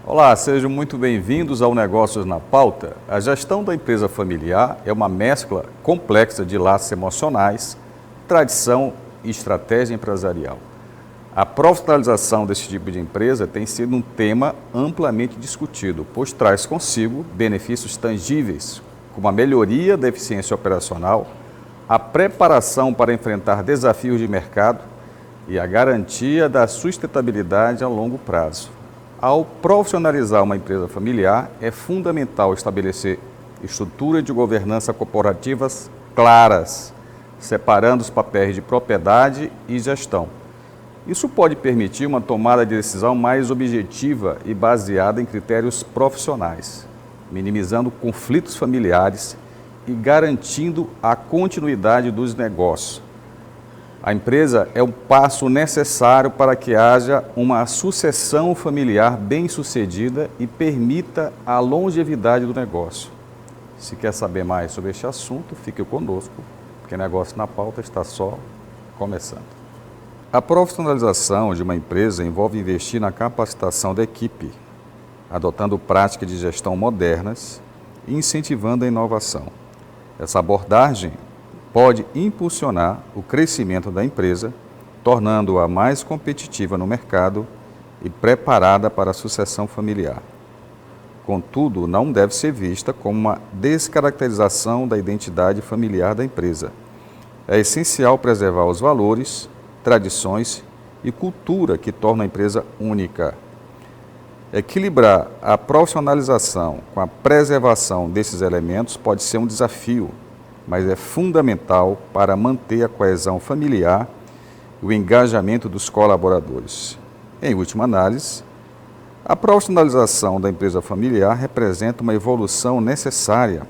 Olá, sejam muito bem-vindos ao Negócios na Pauta. A gestão da empresa familiar é uma mescla complexa de laços emocionais, tradição e estratégia empresarial. A profissionalização desse tipo de empresa tem sido um tema amplamente discutido, pois traz consigo benefícios tangíveis, como a melhoria da eficiência operacional, a preparação para enfrentar desafios de mercado e a garantia da sustentabilidade a longo prazo. Ao profissionalizar uma empresa familiar, é fundamental estabelecer estruturas de governança corporativas claras, separando os papéis de propriedade e gestão. Isso pode permitir uma tomada de decisão mais objetiva e baseada em critérios profissionais, minimizando conflitos familiares e garantindo a continuidade dos negócios. A empresa é um passo necessário para que haja uma sucessão familiar bem-sucedida e permita a longevidade do negócio. Se quer saber mais sobre este assunto, fique conosco, porque Negócio na Pauta está só começando. A profissionalização de uma empresa envolve investir na capacitação da equipe, adotando práticas de gestão modernas e incentivando a inovação. Essa abordagem pode impulsionar o crescimento da empresa, tornando-a mais competitiva no mercado e preparada para a sucessão familiar. Contudo, não deve ser vista como uma descaracterização da identidade familiar da empresa. É essencial preservar os valores, tradições e cultura que tornam a empresa única. Equilibrar a profissionalização com a preservação desses elementos pode ser um desafio, mas é fundamental para manter a coesão familiar e o engajamento dos colaboradores. Em última análise, a profissionalização da empresa familiar representa uma evolução necessária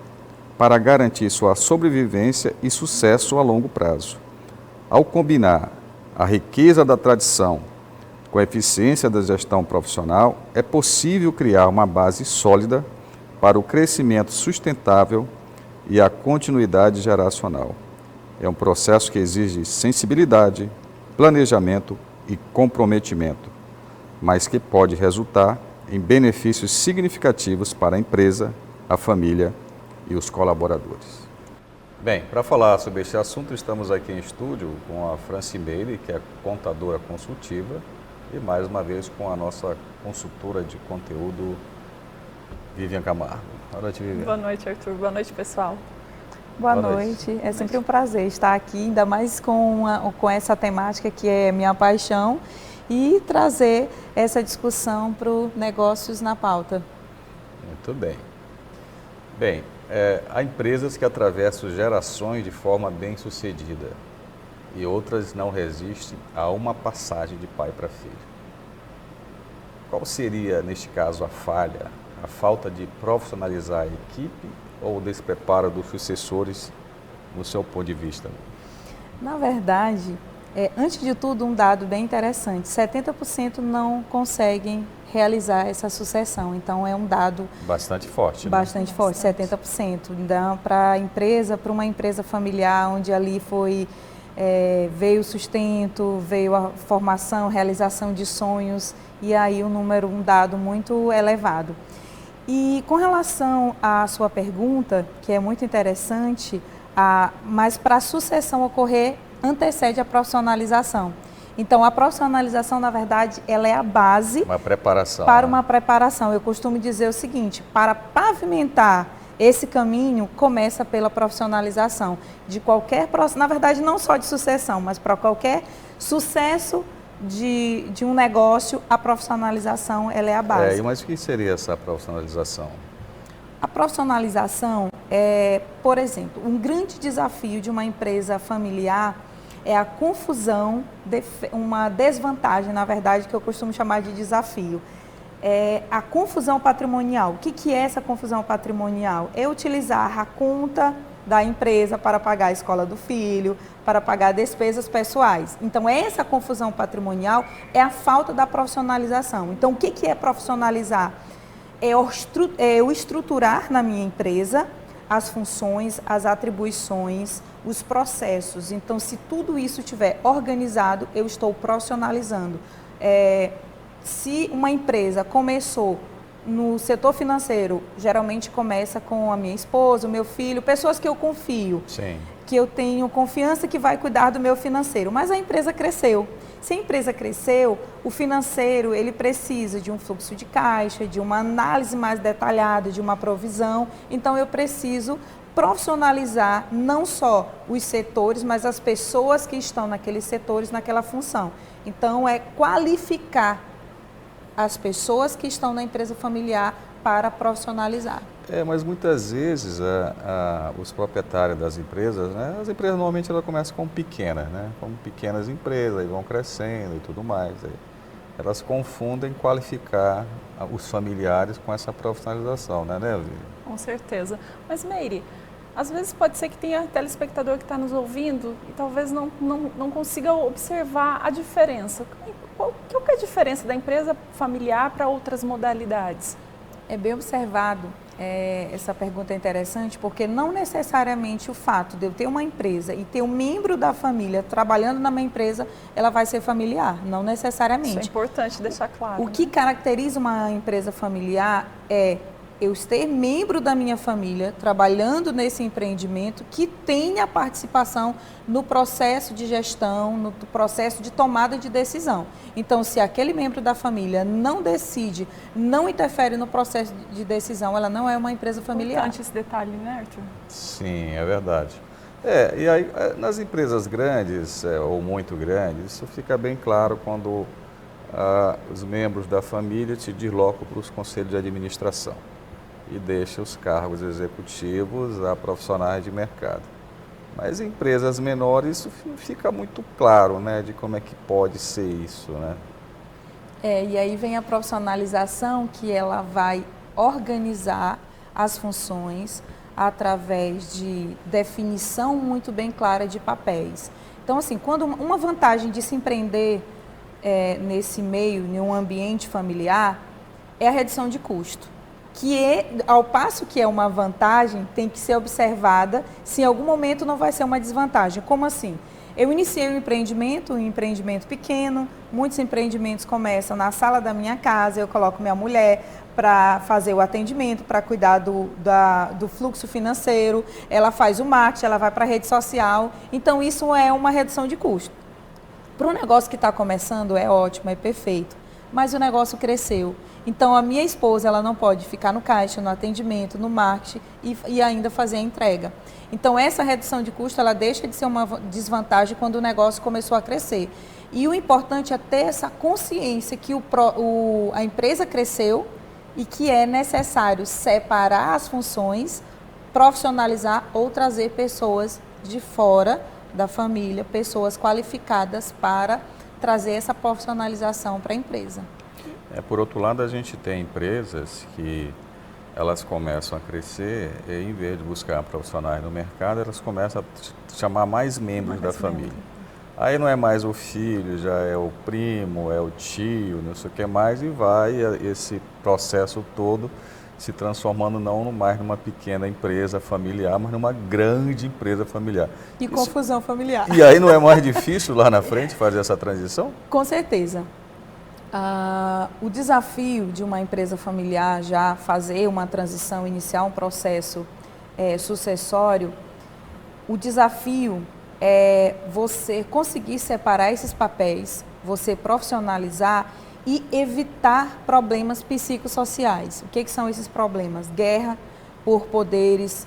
para garantir sua sobrevivência e sucesso a longo prazo. Ao combinar a riqueza da tradição com a eficiência da gestão profissional, é possível criar uma base sólida para o crescimento sustentável e a continuidade geracional. É um processo que exige sensibilidade, planejamento e comprometimento, mas que pode resultar em benefícios significativos para a empresa, a família e os colaboradores. Bem, para falar sobre este assunto, estamos aqui em estúdio com a Francimeire, que é contadora consultiva, e mais uma vez com a nossa consultora de conteúdo, Vivian Camargo. Boa noite, Vivian. Boa noite, Arthur. Boa noite, pessoal. Boa noite. É sempre um prazer estar aqui, ainda mais com essa temática que é minha paixão, e trazer essa discussão para o Negócios na Pauta. Muito bem. Bem, há empresas que atravessam gerações de forma bem-sucedida e outras não resistem a uma passagem de pai para filho. Qual seria, neste caso, a falha? A falta de profissionalizar a equipe ou o despreparo dos sucessores, no seu ponto de vista? Na verdade, antes de tudo, um dado bem interessante: 70% não conseguem realizar essa sucessão. Então, é um dado bastante forte. Bastante forte, 70%. Então, para uma empresa familiar, onde ali veio o sustento, veio a formação, realização de sonhos, e aí um dado muito elevado. E com relação à sua pergunta, que é muito interessante, mas para a sucessão ocorrer, antecede a profissionalização. Então, a profissionalização, na verdade, ela é a base para uma preparação. Eu costumo dizer o seguinte: para pavimentar esse caminho, começa pela profissionalização de qualquer, na verdade, não só de sucessão, mas para qualquer sucesso de um negócio, a profissionalização ela é a base. Mas o que seria essa profissionalização? A profissionalização é, por exemplo, um grande desafio de uma empresa familiar é a confusão, uma desvantagem, na verdade, que eu costumo chamar de desafio. a confusão patrimonial. O que é essa confusão patrimonial? É utilizar a conta da empresa para pagar a escola do filho, para pagar despesas pessoais. Então, essa confusão patrimonial é a falta da profissionalização. Então, o que é profissionalizar? É eu estruturar na minha empresa as funções, as atribuições, os processos. Então, se tudo isso estiver organizado, eu estou profissionalizando. Se uma empresa começou no setor financeiro, geralmente começa com a minha esposa, o meu filho, pessoas que eu confio, Sim. que eu tenho confiança que vai cuidar do meu financeiro. Mas a empresa cresceu. Se a empresa cresceu, o financeiro ele precisa de um fluxo de caixa, de uma análise mais detalhada, de uma provisão. Então, eu preciso profissionalizar não só os setores, mas as pessoas que estão naqueles setores, naquela função. Então, é qualificar as pessoas que estão na empresa familiar para profissionalizar. Mas muitas vezes os proprietários das empresas, né, as empresas normalmente elas começam como pequenas, né, como pequenas empresas, aí vão crescendo e tudo mais. Aí elas confundem qualificar os familiares com essa profissionalização, né, Vivi? Com certeza. Mas, Meire, às vezes pode ser que tenha telespectador que está nos ouvindo e talvez não consiga observar a diferença. Qual que é a diferença da empresa familiar para outras modalidades? É bem observado, essa pergunta é interessante, porque não necessariamente o fato de eu ter uma empresa e ter um membro da família trabalhando na minha empresa, ela vai ser familiar, não necessariamente. Isso é importante deixar claro. O que caracteriza uma empresa familiar é eu ter membro da minha família trabalhando nesse empreendimento que tenha participação no processo de gestão, no processo de tomada de decisão. Então, se aquele membro da família não decide, não interfere no processo de decisão, ela não é uma empresa familiar. Importante esse detalhe, né, Arthur? Sim, é verdade. E aí, nas empresas grandes ou muito grandes, isso fica bem claro quando os membros da família se deslocam para os conselhos de administração e deixa os cargos executivos a profissionais de mercado. Mas em empresas menores isso fica muito claro, né, de como é que pode ser isso, né? E aí vem a profissionalização, que ela vai organizar as funções através de definição muito bem clara de papéis. Então, assim, quando uma vantagem de se empreender nesse meio, em um ambiente familiar, é a redução de custo. Ao passo que é uma vantagem, tem que ser observada se em algum momento não vai ser uma desvantagem. Como assim? Eu iniciei um empreendimento pequeno, muitos empreendimentos começam na sala da minha casa, eu coloco minha mulher para fazer o atendimento, para cuidar do fluxo financeiro, ela faz o marketing, ela vai para a rede social, então isso é uma redução de custo. Para um negócio que está começando é ótimo, é perfeito, mas o negócio cresceu. Então, a minha esposa ela não pode ficar no caixa, no atendimento, no marketing e ainda fazer a entrega. Então, essa redução de custo ela deixa de ser uma desvantagem quando o negócio começou a crescer. E o importante é ter essa consciência que a empresa cresceu e que é necessário separar as funções, profissionalizar ou trazer pessoas de fora da família, pessoas qualificadas para trazer essa profissionalização para a empresa. Por outro lado, a gente tem empresas que elas começam a crescer e, em vez de buscar profissionais no mercado, elas começam a chamar mais membros da família. Aí não é mais o filho, já é o primo, é o tio, não sei o que mais, e vai esse processo todo se transformando não mais numa pequena empresa familiar, mas numa grande empresa familiar. E confusão familiar. E aí não é mais difícil lá na frente fazer essa transição? Com certeza. O desafio de uma empresa familiar já fazer uma transição, iniciar um processo sucessório, o desafio é você conseguir separar esses papéis, você profissionalizar e evitar problemas psicossociais. O que são esses problemas? Guerra por poderes,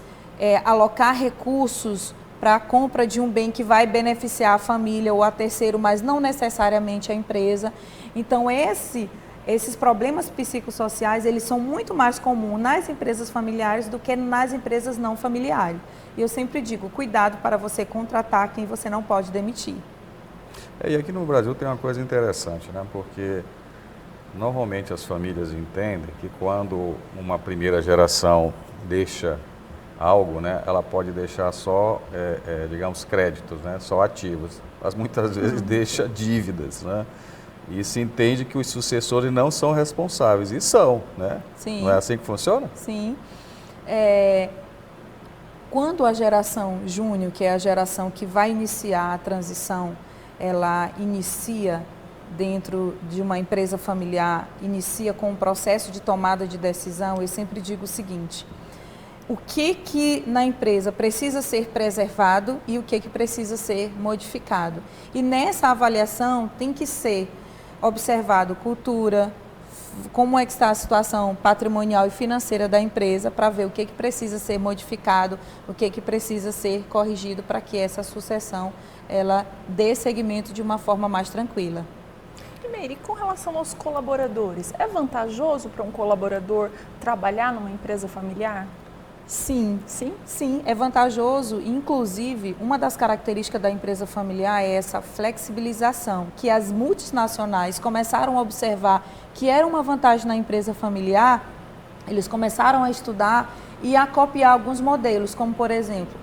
alocar recursos para a compra de um bem que vai beneficiar a família ou a terceiro, mas não necessariamente a empresa. Então, esses problemas psicossociais, eles são muito mais comuns nas empresas familiares do que nas empresas não familiares. E eu sempre digo, cuidado para você contratar quem você não pode demitir. E aqui no Brasil tem uma coisa interessante, né? Porque Normalmente as famílias entendem que quando uma primeira geração deixa algo, né, ela pode deixar só, digamos, créditos, né, só ativos, mas muitas vezes deixa dívidas, né? E se entende que os sucessores não são responsáveis, e são, né? Sim. Não é assim que funciona? Sim. Quando a geração júnior, que é a geração que vai iniciar a transição, ela inicia dentro de uma empresa familiar, inicia com um processo de tomada de decisão, eu sempre digo o seguinte: o que na empresa precisa ser preservado e o que precisa ser modificado. E nessa avaliação tem que ser observado cultura, como é que está a situação patrimonial e financeira da empresa, para ver o que precisa ser modificado, o que precisa ser corrigido para que essa sucessão ela dê seguimento de uma forma mais tranquila. E Meire, com relação aos colaboradores, é vantajoso para um colaborador trabalhar numa empresa familiar? Sim, Sim? sim, é vantajoso. Inclusive, uma das características da empresa familiar é essa flexibilização, que as multinacionais começaram a observar que era uma vantagem na empresa familiar. Eles começaram a estudar e a copiar alguns modelos, como por exemplo,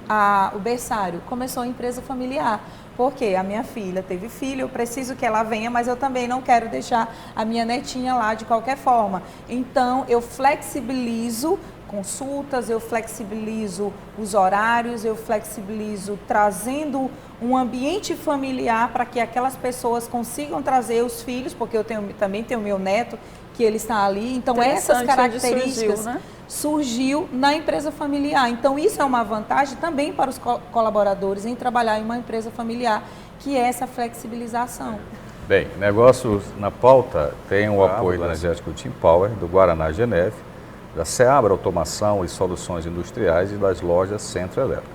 o berçário começou em empresa familiar. Porque a minha filha teve filho, eu preciso que ela venha, mas eu também não quero deixar a minha netinha lá de qualquer forma. Então, eu flexibilizo consultas, eu flexibilizo os horários, eu flexibilizo trazendo um ambiente familiar para que aquelas pessoas consigam trazer os filhos, porque eu também tenho meu neto, que ele está ali. Então, essas características surgiu na empresa familiar. Então, isso é uma vantagem também para os colaboradores em trabalhar em uma empresa familiar, que é essa flexibilização. Bem, Negócios na Pauta tem o apoio do Energético Team Power, do Guaraná Geneve, da Seabra Automação e Soluções Industriais e das lojas Centro Elétrico.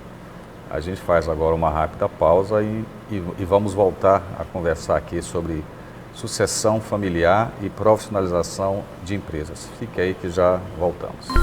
A gente faz agora uma rápida pausa e vamos voltar a conversar aqui sobre sucessão familiar e profissionalização de empresas. Fique aí que já voltamos.